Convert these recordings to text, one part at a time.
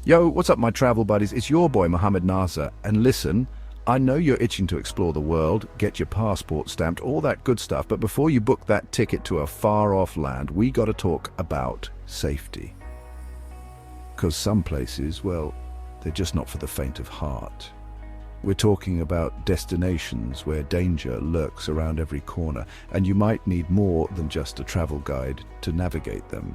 Yo, what's up, my travel buddies? It's your boy, Mohammed Nasser. And listen, I know you're itching to explore the world, get your passport stamped, all that good stuff. But before you book that ticket to a far-off land, we got to talk about safety. Because some places, well, they're just not for the faint of heart. We're talking about destinations where danger lurks around every corner, and you might need more than just a travel guide to navigate them.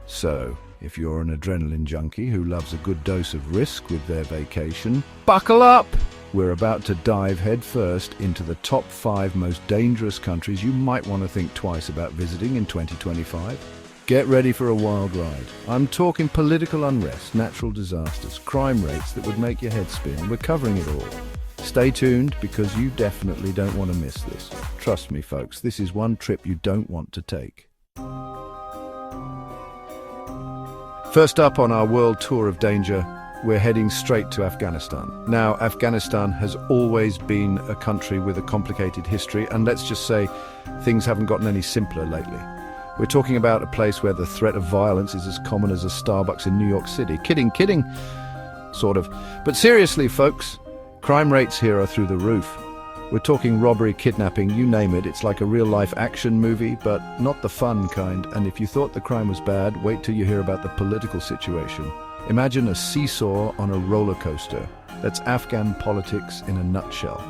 So, if you're an adrenaline junkie who loves a good dose of risk with their vacation, buckle up! We're about to dive headfirst into the top 5 most dangerous countries you might want to think twice about visiting in 2025. Get ready for a wild ride. I'm talking political unrest, natural disasters, crime rates that would make your head spin. We're covering it all. Stay tuned because you definitely don't want to miss this. Trust me, folks, this is one trip you don't want to take. First up on our world tour of danger, we're heading straight to Afghanistan. Now, Afghanistan has always been a country with a complicated history, and let's just say things haven't gotten any simpler lately. We're talking about a place where the threat of violence is as common as a Starbucks in New York City. Kidding, sort of. But seriously, folks, crime rates here are through the roof. We're talking robbery, kidnapping, you name it. It's like a real-life action movie, but not the fun kind. And if you thought the crime was bad, wait till you hear about the political situation. Imagine a seesaw on a roller coaster. That's Afghan politics in a nutshell.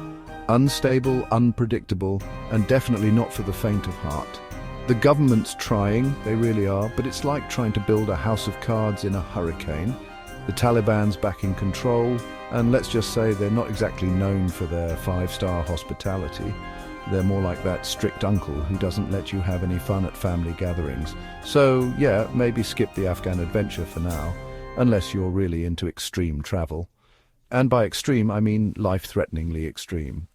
Unstable, unpredictable, and definitely not for the faint of heart. The government's trying, they really are, but it's like trying to build a house of cards in a hurricane. The Taliban's back in control, and let's just say they're not exactly known for their 5-star hospitality. They're more like that strict uncle who doesn't let you have any fun at family gatherings. So, yeah, maybe skip the Afghan adventure for now, unless you're really into extreme travel. And by extreme, I mean life-threateningly extreme.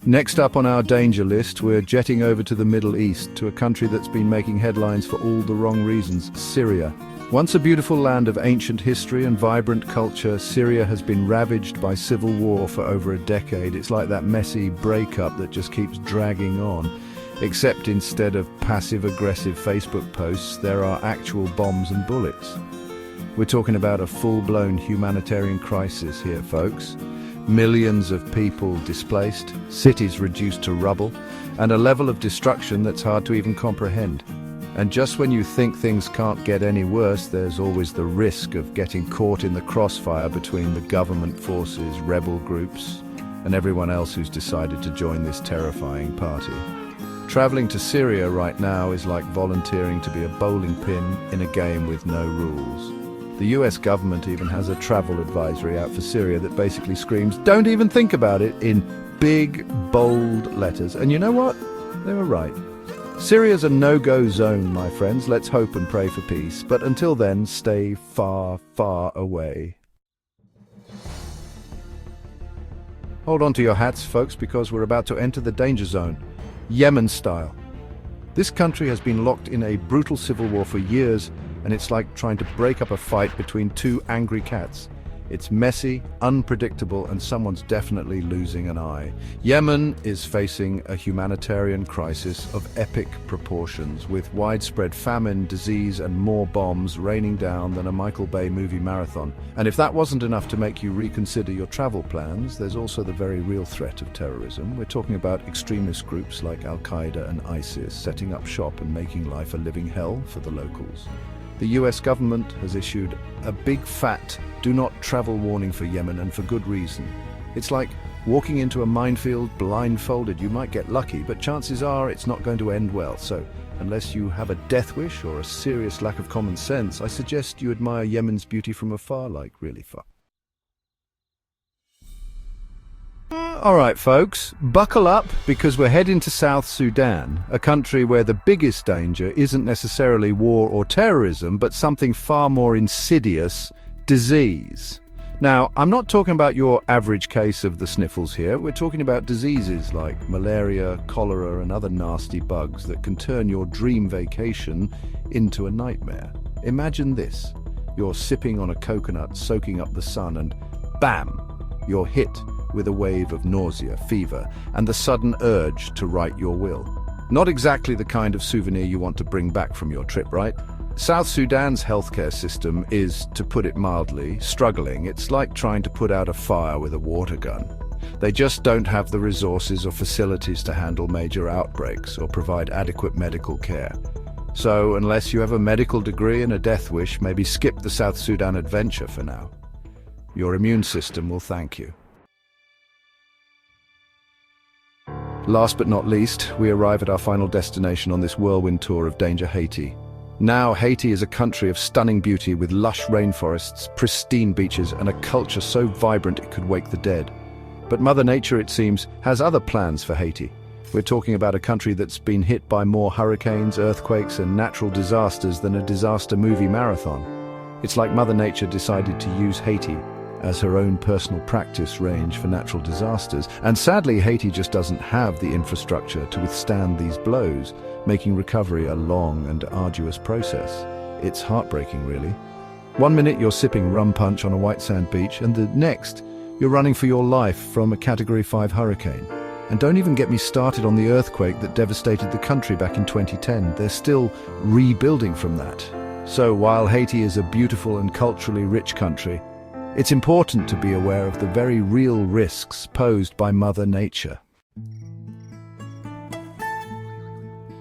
Next up on our danger list, we're jetting over to the Middle East, to a country that's been making headlines for all the wrong reasons, Syria. Once a beautiful land of ancient history and vibrant culture, Syria has been ravaged by civil war for over a decade. It's like that messy breakup that just keeps dragging on. Except instead of passive-aggressive Facebook posts, there are actual bombs and bullets. We're talking about a full-blown humanitarian crisis here, folks. Millions of people displaced, cities reduced to rubble, and a level of destruction that's hard to even comprehend. And just when you think things can't get any worse, there's always the risk of getting caught in the crossfire between the government forces, rebel groups, and everyone else who's decided to join this terrifying party. Traveling to Syria right now is like volunteering to be a bowling pin in a game with no rules. The US government even has a travel advisory out for Syria that basically screams, "Don't even think about it," in big, bold letters. And you know what? They were right. Syria's a no-go zone, my friends. Let's hope and pray for peace. But until then, stay far, far away. Hold on to your hats, folks, because we're about to enter the danger zone. Yemen style. This country has been locked in a brutal civil war for years, and it's like trying to break up a fight between two angry cats. It's messy, unpredictable, and someone's definitely losing an eye. Yemen is facing a humanitarian crisis of epic proportions, with widespread famine, disease, and more bombs raining down than a Michael Bay movie marathon. And if that wasn't enough to make you reconsider your travel plans, there's also the very real threat of terrorism. We're talking about extremist groups like Al-Qaeda and ISIS setting up shop and making life a living hell for the locals. The US government has issued a big fat do not travel warning for Yemen, and for good reason. It's like walking into a minefield blindfolded. You might get lucky, but chances are it's not going to end well. So unless you have a death wish or a serious lack of common sense, I suggest you admire Yemen's beauty from afar, like really far. All right, folks, buckle up because we're heading to South Sudan, a country where the biggest danger isn't necessarily war or terrorism, but something far more insidious: disease. Now, I'm not talking about your average case of the sniffles here. We're talking about diseases like malaria, cholera, and other nasty bugs that can turn your dream vacation into a nightmare. Imagine this. You're sipping on a coconut, soaking up the sun, and bam, you're hit with a wave of nausea, fever, and the sudden urge to write your will. Not exactly the kind of souvenir you want to bring back from your trip, right? South Sudan's healthcare system is, to put it mildly, struggling. It's like trying to put out a fire with a water gun. They just don't have the resources or facilities to handle major outbreaks or provide adequate medical care. So, unless you have a medical degree and a death wish, maybe skip the South Sudan adventure for now. Your immune system will thank you. Last but not least, we arrive at our final destination on this whirlwind tour of Danger Haiti. Now, Haiti is a country of stunning beauty with lush rainforests, pristine beaches, and a culture so vibrant it could wake the dead. But Mother Nature, it seems, has other plans for Haiti. We're talking about a country that's been hit by more hurricanes, earthquakes, and natural disasters than a disaster movie marathon. It's like Mother Nature decided to use Haiti as her own personal practice range for natural disasters. And sadly, Haiti just doesn't have the infrastructure to withstand these blows, making recovery a long and arduous process. It's heartbreaking, really. One minute you're sipping rum punch on a white sand beach, and the next, you're running for your life from a Category 5 hurricane. And don't even get me started on the earthquake that devastated the country back in 2010. They're still rebuilding from that. So while Haiti is a beautiful and culturally rich country, it's important to be aware of the very real risks posed by Mother Nature.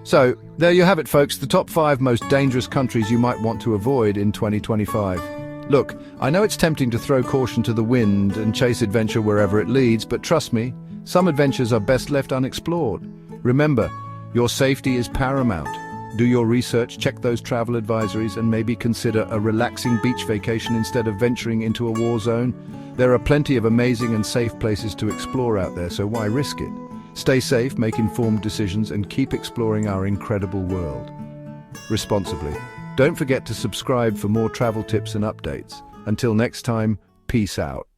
So, there you have it, folks, the top 5 most dangerous countries you might want to avoid in 2025. Look, I know it's tempting to throw caution to the wind and chase adventure wherever it leads, but trust me, some adventures are best left unexplored. Remember, your safety is paramount. Do your research, check those travel advisories, and maybe consider a relaxing beach vacation instead of venturing into a war zone. There are plenty of amazing and safe places to explore out there, so why risk it? Stay safe, make informed decisions, and keep exploring our incredible world responsibly. Don't forget to subscribe for more travel tips and updates. Until next time, peace out.